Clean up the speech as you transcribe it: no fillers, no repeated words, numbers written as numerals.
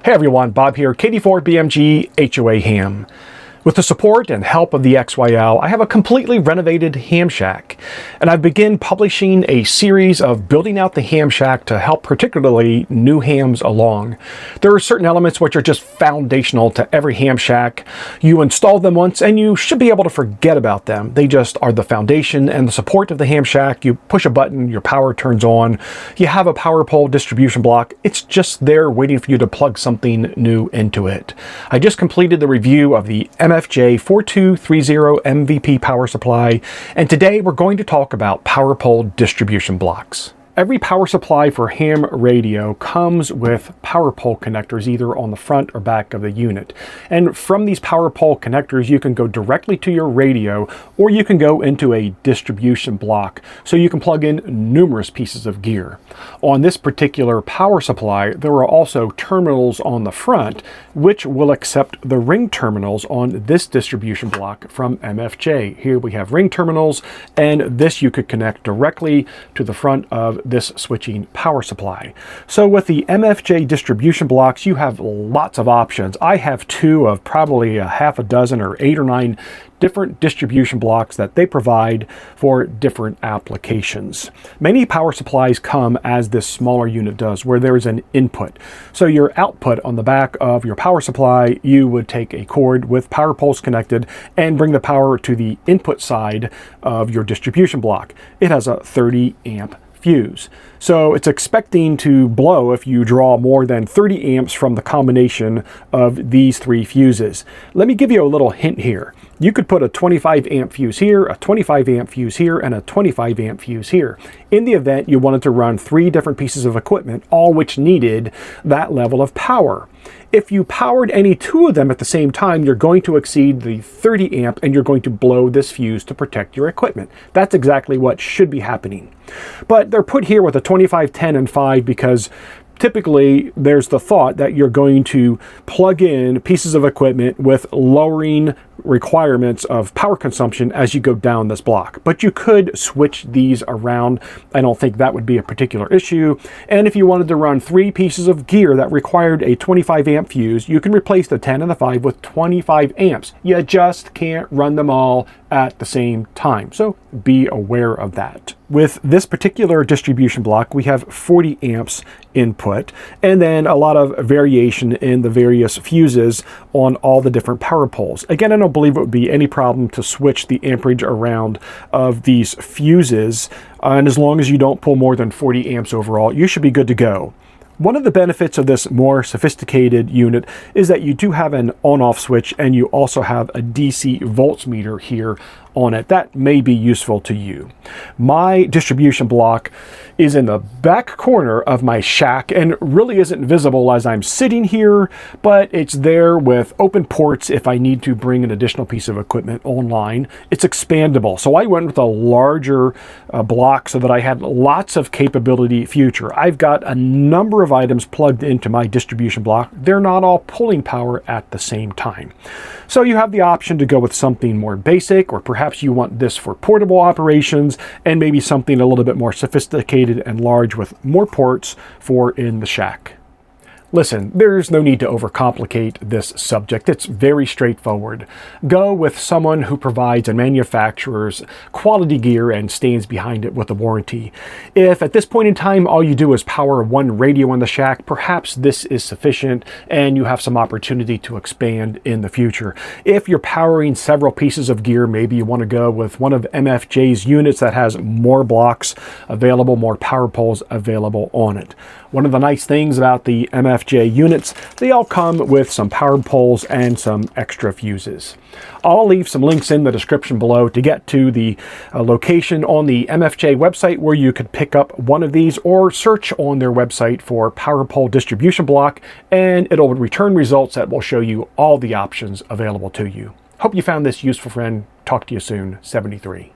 Hey everyone, Bob here, KD4BMG HOA Ham. With the support and help of the XYL, I have a completely renovated ham shack, and I've begun publishing a series of building out the ham shack to help particularly new hams along. There are certain elements which are just foundational to every ham shack. You install them once and you should be able to forget about them. They just are the foundation and the support of the ham shack. You push a button, your power turns on. You have a power pole distribution block. It's just there waiting for you to plug something new into it. I just completed the review of the MFJ 4230 MVP power supply, and today we're going to talk about power pole distribution blocks. Every power supply for ham radio comes with power pole connectors either on the front or back of the unit. And from these power pole connectors, you can go directly to your radio, or you can go into a distribution block, so you can plug in numerous pieces of gear. On this particular power supply, there are also terminals on the front, which will accept the ring terminals on this distribution block from MFJ. Here we have ring terminals, and this you could connect directly to the front of this switching power supply. So with the MFJ distribution blocks, you have lots of options. I have two of probably a half a dozen or 8 or 9 different distribution blocks that they provide for different applications. Many power supplies come as this smaller unit does, where there is an input. So your output on the back of your power supply, you would take a cord with power poles connected and bring the power to the input side of your distribution block. It has a 30 amp fuse. So it's expecting to blow if you draw more than 30 amps from the combination of these 3 fuses. Let me give you a little hint here. You could put a 25 amp fuse here, a 25 amp fuse here, and a 25 amp fuse here. In the event you wanted to run 3 different pieces of equipment, all which needed that level of power. If you powered any 2 of them at the same time, you're going to exceed the 30 amp and you're going to blow this fuse to protect your equipment. That's exactly what should be happening. But they're put here with a 25, 10, and 5 because typically there's the thought that you're going to plug in pieces of equipment with lowering requirements of power consumption as you go down this block. But you could switch these around. I don't think that would be a particular issue. And if you wanted to run 3 pieces of gear that required a 25 amp fuse, you can replace the 10 and the 5 with 25 amps. You just can't run them all at the same time. So be aware of that. With this particular distribution block, we have 40 amps input, and then a lot of variation in the various fuses on all the different power poles. Again, I don't believe it would be any problem to switch the amperage around of these fuses, and as long as you don't pull more than 40 amps overall, you should be good to go. One of the benefits of this more sophisticated unit is that you do have an on-off switch, and you also have a DC voltmeter here on it. That may be useful to you. My distribution block is in the back corner of my shack and really isn't visible as I'm sitting here, but it's there with open ports if I need to bring an additional piece of equipment online. It's expandable. So I went with a larger block so that I had lots of capability future. I've got a number of items plugged into my distribution block. They're not all pulling power at the same time. So you have the option to go with something more basic, or perhaps you want this for portable operations, and maybe something a little bit more sophisticated and large with more ports for in the shack. Listen, there's no need to overcomplicate this subject. It's very straightforward. Go with someone who provides and manufactures quality gear and stands behind it with a warranty. If at this point in time all you do is power 1 radio in the shack, perhaps this is sufficient and you have some opportunity to expand in the future. If you're powering several pieces of gear, maybe you want to go with one of MFJ's units that has more blocks available, more power poles available on it. One of the nice things about the MFJ units, they all come with some power poles and some extra fuses. I'll leave some links in the description below to get to the location on the MFJ website where you could pick up one of these, or search on their website for power pole distribution block, and it'll return results that will show you all the options available to you. Hope you found this useful, friend. Talk to you soon. 73.